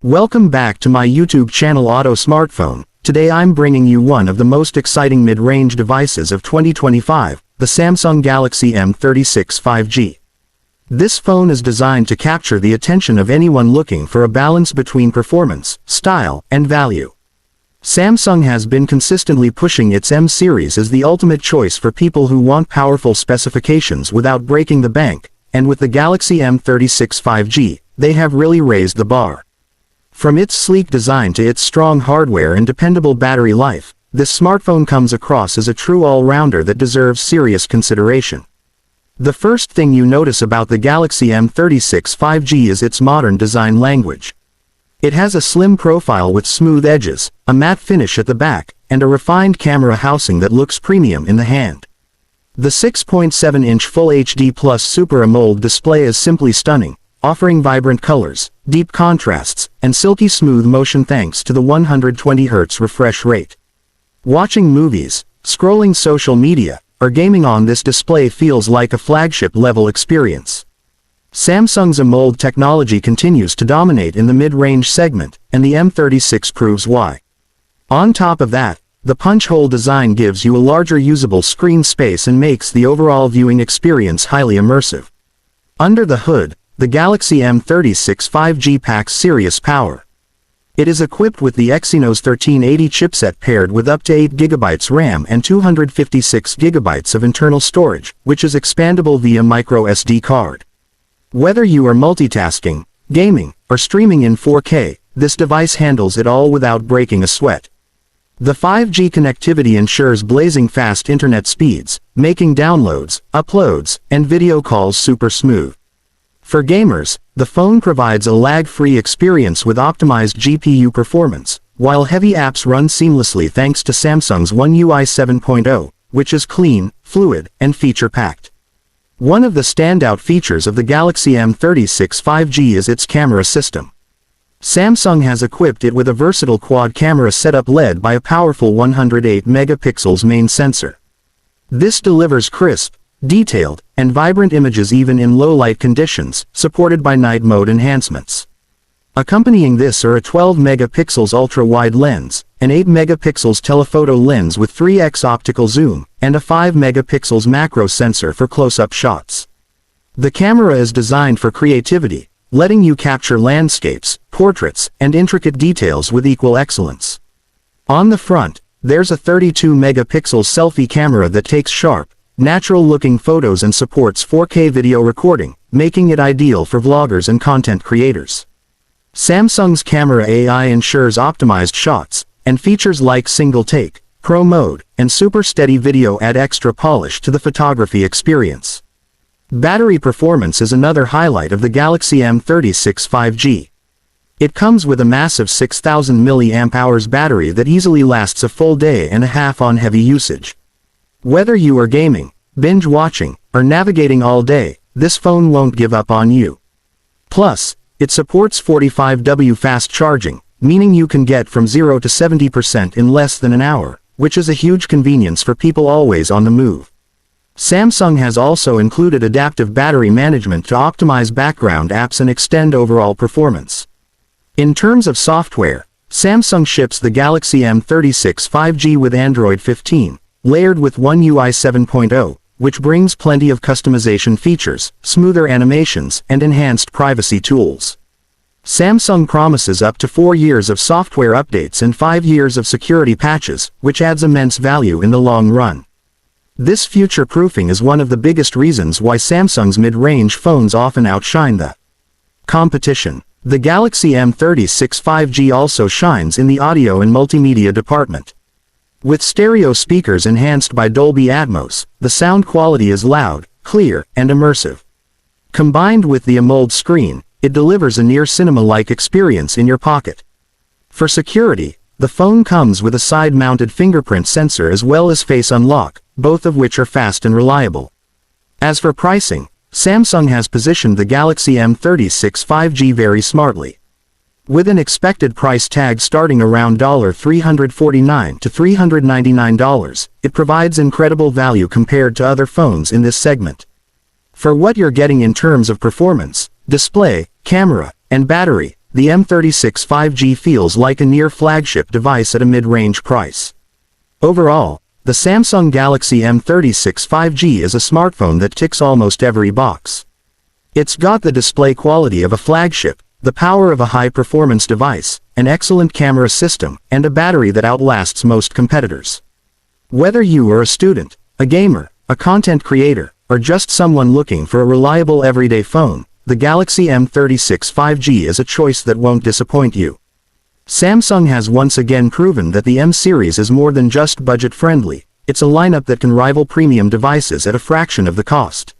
Welcome back to my YouTube channel Auto Smartphone. Today I'm bringing you one of the most exciting mid-range devices of 2025, the Samsung Galaxy M36 5G. This phone is designed to capture the attention of anyone looking for a balance between performance, style, and value. Samsung has been consistently pushing its M series as the ultimate choice for people who want powerful specifications without breaking the bank, and with the Galaxy M36 5G, they have really raised the bar. From its sleek design to its strong hardware and dependable battery life, this smartphone comes across as a true all-rounder that deserves serious consideration. The first thing you notice about the Galaxy M36 5G is its modern design language. It has a slim profile with smooth edges, a matte finish at the back, and a refined camera housing that looks premium in the hand. The 6.7-inch Full HD Plus Super AMOLED display is simply stunning, offering vibrant colors, deep contrasts, and silky smooth motion thanks to the 120Hz refresh rate. Watching movies, scrolling social media, or gaming on this display feels like a flagship-level experience. Samsung's AMOLED technology continues to dominate in the mid-range segment, and the M36 proves why. On top of that, the punch-hole design gives you a larger usable screen space and makes the overall viewing experience highly immersive. Under the hood, the Galaxy M36 5G packs serious power. It is equipped with the Exynos 1380 chipset paired with up to 8GB RAM and 256GB of internal storage, which is expandable via microSD card. Whether you are multitasking, gaming, or streaming in 4K, this device handles it all without breaking a sweat. The 5G connectivity ensures blazing fast internet speeds, making downloads, uploads, and video calls super smooth. For gamers, the phone provides a lag-free experience with optimized GPU performance, while heavy apps run seamlessly thanks to Samsung's One UI 7.0, which is clean, fluid, and feature-packed. One of the standout features of the Galaxy M36 5G is its camera system. Samsung has equipped it with a versatile quad camera setup led by a powerful 108 megapixels main sensor. This delivers crisp, detailed, and vibrant images even in low-light conditions, supported by night mode enhancements. Accompanying this are a 12 megapixels ultra-wide lens, an 8 megapixels telephoto lens with 3x optical zoom, and a 5 megapixels macro sensor for close-up shots. The camera is designed for creativity, letting you capture landscapes, portraits, and intricate details with equal excellence. On the front, there's a 32 megapixel selfie camera that takes sharp, natural-looking photos and supports 4K video recording, making it ideal for vloggers and content creators. Samsung's camera AI ensures optimized shots, and features like single take, pro mode, and super steady video add extra polish to the photography experience. Battery performance is another highlight of the Galaxy M36 5G. It comes with a massive 6000 mAh battery that easily lasts a full day and a half on heavy usage. Whether you are gaming, binge-watching, or navigating all day, this phone won't give up on you. Plus, it supports 45W fast charging, meaning you can get from 0 to 70% in less than an hour, which is a huge convenience for people always on the move. Samsung has also included adaptive battery management to optimize background apps and extend overall performance. In terms of software, Samsung ships the Galaxy M36 5G with Android 15, layered with One UI 7.0, which brings plenty of customization features, smoother animations, and enhanced privacy tools. Samsung promises up to 4 years of software updates and 5 years of security patches, which adds immense value in the long run. This future-proofing is one of the biggest reasons why Samsung's mid-range phones often outshine the competition. The Galaxy M36 5G also shines in the audio and multimedia department. With stereo speakers enhanced by Dolby Atmos, the sound quality is loud, clear, and immersive. Combined with the AMOLED screen, it delivers a near cinema-like experience in your pocket. For security, the phone comes with a side-mounted fingerprint sensor as well as face unlock, both of which are fast and reliable. As for pricing, Samsung has positioned the Galaxy M36 5G very smartly. With an expected price tag starting around $349 to $399, it provides incredible value compared to other phones in this segment. For what you're getting in terms of performance, display, camera, and battery, the M36 5G feels like a near flagship device at a mid-range price. Overall, the Samsung Galaxy M36 5G is a smartphone that ticks almost every box. It's got the display quality of a flagship, the power of a high-performance device, an excellent camera system, and a battery that outlasts most competitors. Whether you are a student, a gamer, a content creator, or just someone looking for a reliable everyday phone, the Galaxy M36 5G is a choice that won't disappoint you. Samsung has once again proven that the M series is more than just budget-friendly. It's a lineup that can rival premium devices at a fraction of the cost.